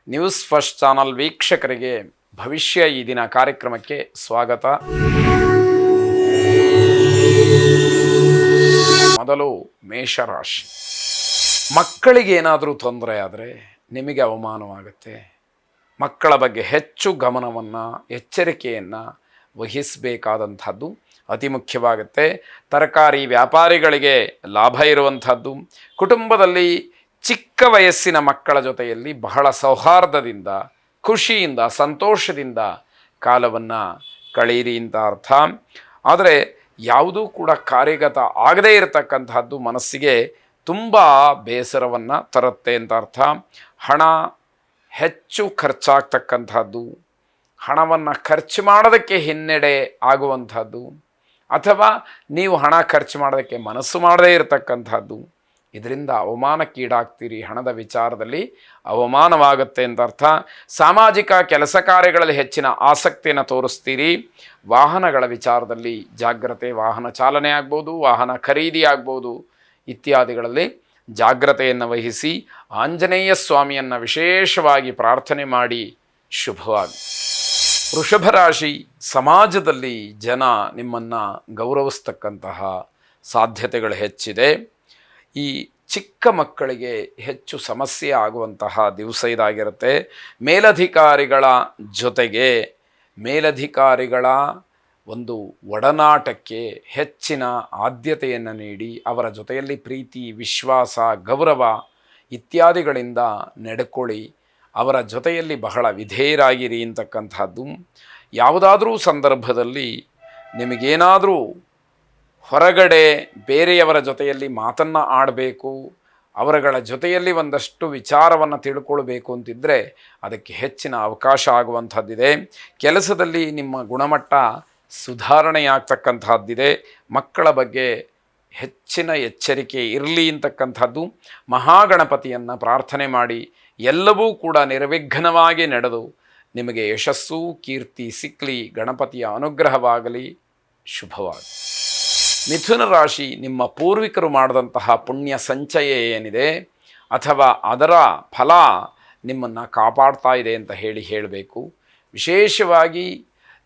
News first channel ವೀಕ್ಷಕರಿಗೆ ಭವಿಷ್ಯ ಈ ದಿನ ಕಾರ್ಯಕ್ರಮಕ್ಕೆ ಸ್ವಾಗತ. ಮೊದಲು ಮೇಷರಾಶಿ. ಮಕ್ಕಳಿಗೆ ಏನಾದರೂ ತೊಂದರೆ ಆದರೆ ನಿಮಗೆ ಅವಮಾನವಾಗುತ್ತೆ. ಮಕ್ಕಳ ಬಗ್ಗೆ ಹೆಚ್ಚು ಗಮನವನ್ನು, ಎಚ್ಚರಿಕೆಯನ್ನು ವಹಿಸಬೇಕಾದಂಥದ್ದು ಅತಿ ಮುಖ್ಯವಾಗುತ್ತೆ. ತರಕಾರಿ ವ್ಯಾಪಾರಿಗಳಿಗೆ ಲಾಭ ಇರುವಂಥದ್ದು. ಕುಟುಂಬದಲ್ಲಿ ಚಿಕ್ಕ ವಯಸ್ಸಿನ ಮಕ್ಕಳ ಜೊತೆಯಲ್ಲಿ ಬಹಳ ಸೌಹಾರ್ದದಿಂದ, ಖುಷಿಯಿಂದ, ಸಂತೋಷದಿಂದ ಕಾಲವನ್ನು ಕಳೆಯಿರಿ ಅಂತ ಅರ್ಥ. ಆದರೆ ಯಾವುದೂ ಕೂಡ ಕಾರ್ಯಗತ ಆಗದೇ ಇರತಕ್ಕಂತಹದ್ದು ಮನಸ್ಸಿಗೆ ತುಂಬ ಬೇಸರವನ್ನು ತರುತ್ತೆ ಅಂತ ಅರ್ಥ. ಹಣ ಹೆಚ್ಚು ಖರ್ಚಾಗ್ತಕ್ಕಂಥದ್ದು, ಹಣವನ್ನು ಖರ್ಚು ಮಾಡೋದಕ್ಕೆ ಹಿನ್ನಡೆ ಆಗುವಂಥದ್ದು, ಅಥವಾ ನೀವು ಹಣ ಖರ್ಚು ಮಾಡೋದಕ್ಕೆ ಮನಸ್ಸು ಮಾಡದೇ ಇರತಕ್ಕಂಥದ್ದು, ಇದರಿಂದ ಅವಮಾನಕ್ಕೀಡಾಗ್ತೀರಿ. ಹಣದ ವಿಚಾರದಲ್ಲಿ ಅವಮಾನವಾಗುತ್ತೆ ಅಂತ ಅರ್ಥ. ಸಾಮಾಜಿಕ ಕೆಲಸ ಕಾರ್ಯಗಳಲ್ಲಿ ಹೆಚ್ಚಿನ ಆಸಕ್ತಿಯನ್ನು ತೋರಿಸ್ತೀರಿ. ವಾಹನಗಳ ವಿಚಾರದಲ್ಲಿ ಜಾಗ್ರತೆ, ವಾಹನ ಚಾಲನೆ ಆಗ್ಬೋದು, ವಾಹನ ಖರೀದಿ ಆಗ್ಬೋದು, ಇತ್ಯಾದಿಗಳಲ್ಲಿ ಜಾಗ್ರತೆಯನ್ನು ವಹಿಸಿ ಆಂಜನೇಯ ಸ್ವಾಮಿಯನ್ನು ವಿಶೇಷವಾಗಿ ಪ್ರಾರ್ಥನೆ ಮಾಡಿ ಶುಭವಾಗಿ. ವೃಷಭ ರಾಶಿ. ಸಮಾಜದಲ್ಲಿ ಜನ ನಿಮ್ಮನ್ನು ಗೌರವಿಸ್ತಕ್ಕಂತಹ ಸಾಧ್ಯತೆಗಳು ಹೆಚ್ಚಿದೆ. ಈ ಚಿಕ್ಕ ಮಕ್ಕಳಿಗೆ ಹೆಚ್ಚು ಸಮಸ್ಯೆ ಆಗುವಂತಹ ದಿವಸ ಇದಾಗಿರುತ್ತೆ. ಮೇಲಧಿಕಾರಿಗಳ ಜೊತೆಗೆ ಮೇಲಧಿಕಾರಿಗಳ ಒಂದು ಒಡನಾಟಕ್ಕೆ ಹೆಚ್ಚಿನ ಆದ್ಯತೆಯನ್ನು ನೀಡಿ ಅವರ ಜೊತೆಯಲ್ಲಿ ಪ್ರೀತಿ, ವಿಶ್ವಾಸ, ಗೌರವ ಇತ್ಯಾದಿಗಳಿಂದ ನಡ್ಕೊಳ್ಳಿ. ಅವರ ಜೊತೆಯಲ್ಲಿ ಬಹಳ ವಿಧೇಯರಾಗಿರಿ ಅಂತಕ್ಕಂಥದ್ದು. ಯಾವುದಾದ್ರೂ ಸಂದರ್ಭದಲ್ಲಿ ನಿಮಗೇನಾದರೂ ಹೊರಗಡೆ ಬೇರೆಯವರ ಜೊತೆಯಲ್ಲಿ ಮಾತನ್ನು ಆಡಬೇಕು, ಅವರುಗಳ ಜೊತೆಯಲ್ಲಿ ಒಂದಷ್ಟು ವಿಚಾರವನ್ನು ತಿಳ್ಕೊಳ್ಬೇಕು ಅಂತಿದ್ದರೆ ಅದಕ್ಕೆ ಹೆಚ್ಚಿನ ಅವಕಾಶ ಆಗುವಂಥದ್ದಿದೆ. ಕೆಲಸದಲ್ಲಿ ನಿಮ್ಮ ಗುಣಮಟ್ಟ ಸುಧಾರಣೆಯಾಗ್ತಕ್ಕಂಥದ್ದಿದೆ. ಮಕ್ಕಳ ಬಗ್ಗೆ ಹೆಚ್ಚಿನ ಎಚ್ಚರಿಕೆ ಇರಲಿ ಅಂತಕ್ಕಂಥದ್ದು. ಮಹಾಗಣಪತಿಯನ್ನು ಪ್ರಾರ್ಥನೆ ಮಾಡಿ ಎಲ್ಲವೂ ಕೂಡ ನಿರ್ವಿಘ್ನವಾಗಿ ನಡೆದು ನಿಮಗೆ ಯಶಸ್ಸು, ಕೀರ್ತಿ ಸಿಕ್ಕಲಿ. ಗಣಪತಿಯ ಅನುಗ್ರಹವಾಗಲಿ. ಶುಭವಾಗಿ. ಮಿಥುನ ರಾಶಿ. ನಿಮ್ಮ ಪೂರ್ವಿಕರು ಮಾಡಿದಂತಹ ಪುಣ್ಯ ಸಂಚಯ ಏನಿದೆ ಅಥವಾ ಅದರ ಫಲ ನಿಮ್ಮನ್ನು ಕಾಪಾಡ್ತಾ ಇದೆ ಅಂತ ಹೇಳಬೇಕು. ವಿಶೇಷವಾಗಿ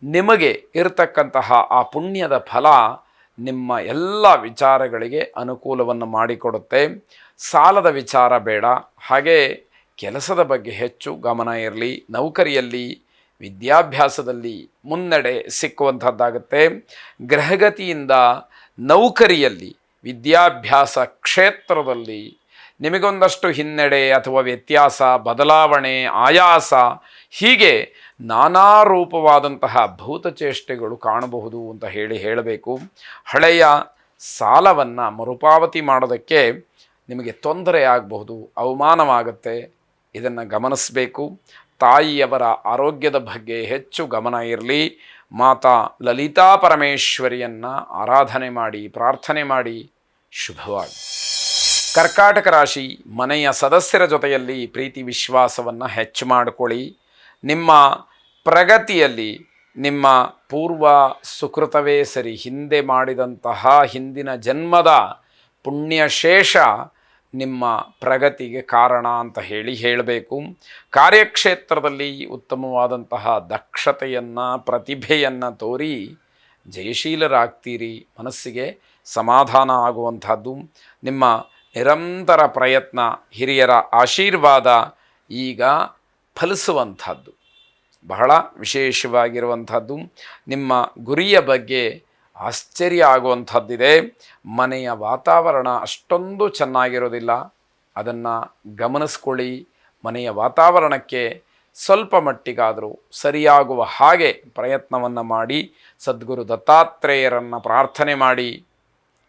ನಿಮಗೆ ಇರತಕ್ಕಂತಹ ಆ ಪುಣ್ಯದ ಫಲ ನಿಮ್ಮ ಎಲ್ಲ ವಿಚಾರಗಳಿಗೆ ಅನುಕೂಲವನ್ನು ಮಾಡಿಕೊಡುತ್ತೆ. ಸಾಲದ ವಿಚಾರ ಬೇಡ. ಹಾಗೆ ಕೆಲಸದ ಬಗ್ಗೆ ಹೆಚ್ಚು ಗಮನ ಇರಲಿ. ನೌಕರಿಯಲ್ಲಿ, ವಿದ್ಯಾಭ್ಯಾಸದಲ್ಲಿ ಮುನ್ನಡೆ ಸಿಕ್ಕುವಂಥದ್ದಾಗುತ್ತೆ. ಗ್ರಹಗತಿಯಿಂದ ನೌಕರಿಯಲ್ಲಿ, ವಿದ್ಯಾಭ್ಯಾಸ ಕ್ಷೇತ್ರದಲ್ಲಿ ನಿಮಗೊಂದಷ್ಟು ಹಿನ್ನಡೆ ಅಥವಾ ವ್ಯತ್ಯಾಸ, ಬದಲಾವಣೆ, ಆಯಾಸ, ಹೀಗೆ ನಾನಾ ರೂಪವಾದಂತಹ ಭೂತಚೇಷ್ಟೆಗಳು ಕಾಣಬಹುದು ಅಂತ ಹೇಳಬೇಕು. ಹಳೆಯ ಸಾಲವನ್ನು ಮರುಪಾವತಿ ಮಾಡೋದಕ್ಕೆ ನಿಮಗೆ ತೊಂದರೆ ಆಗಬಹುದು, ಅವಮಾನವಾಗುತ್ತೆ. ಇದನ್ನು ಗಮನಿಸಬೇಕು. ತಾಯಿಯವರ ಆರೋಗ್ಯದ ಬಗ್ಗೆ ಹೆಚ್ಚು ಗಮನ ಇರಲಿ. ಮಾತಾ ಲಲಿತಾ ಪರಮೇಶ್ವರಿಯನ್ನು ಆರಾಧನೆ ಮಾಡಿ, ಪ್ರಾರ್ಥನೆ ಮಾಡಿ. ಶುಭವಾಗಿ. ಕರ್ಕಾಟಕ ರಾಶಿ. ಮನೆಯ ಸದಸ್ಯರ ಜೊತೆಯಲ್ಲಿ ಪ್ರೀತಿ ವಿಶ್ವಾಸವನ್ನು ಹೆಚ್ಚು ಮಾಡಿಕೊಳ್ಳಿ. ನಿಮ್ಮ ಪ್ರಗತಿಯಲ್ಲಿ ನಿಮ್ಮ ಪೂರ್ವ ಸುಕೃತವೇ ಸರಿ. ಹಿಂದೆ ಮಾಡಿದಂತಹ ಹಿಂದಿನ ಜನ್ಮದ ಪುಣ್ಯಶೇಷ ನಿಮ್ಮ ಪ್ರಗತಿಗೆ ಕಾರಣ ಅಂತ ಹೇಳಬೇಕು. ಕಾರ್ಯಕ್ಷೇತ್ರದಲ್ಲಿ ಉತ್ತಮವಾದಂತಹ ದಕ್ಷತೆಯನ್ನು, ಪ್ರತಿಭೆಯನ್ನು ತೋರಿ ಜಯಶೀಲರಾಗ್ತೀರಿ. ಮನಸ್ಸಿಗೆ ಸಮಾಧಾನ ಆಗುವಂಥದ್ದು. ನಿಮ್ಮ ನಿರಂತರ ಪ್ರಯತ್ನ, ಹಿರಿಯರ ಆಶೀರ್ವಾದ ಈಗ ಫಲಿಸುವಂಥದ್ದು ಬಹಳ ವಿಶೇಷವಾಗಿರುವಂಥದ್ದು. ನಿಮ್ಮ ಗುರಿಯ ಬಗ್ಗೆ ಆಶ್ಚರ್ಯ ಆಗುವಂಥದ್ದಿದೆ. ಮನೆಯ ವಾತಾವರಣ ಅಷ್ಟೊಂದು ಚೆನ್ನಾಗಿರೋದಿಲ್ಲ, ಅದನ್ನು ಗಮನಿಸ್ಕೊಳ್ಳಿ. ಮನೆಯ ವಾತಾವರಣಕ್ಕೆ ಸ್ವಲ್ಪ ಮಟ್ಟಿಗಾದರೂ ಸರಿಯಾಗುವ ಹಾಗೆ ಪ್ರಯತ್ನವನ್ನು ಮಾಡಿ. ಸದ್ಗುರು ದತ್ತಾತ್ರೇಯರನ್ನು ಪ್ರಾರ್ಥನೆ ಮಾಡಿ.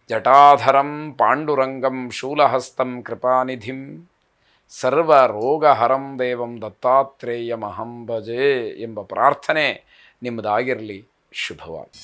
ಜಟಾಧರಂ ಪಾಂಡುರಂಗಂ ಶೂಲಹಸ್ತಂ ಕೃಪಾನಿಧಿಂ ಸರ್ವರೋಗಹರಂ ದೇವಂ ದತ್ತಾತ್ರೇಯಮಹಂ ಭಜೆ ಎಂಬ ಪ್ರಾರ್ಥನೆ ನಿಮ್ಮದಾಗಿರಲಿ. ಶುಭವಾಗಿ.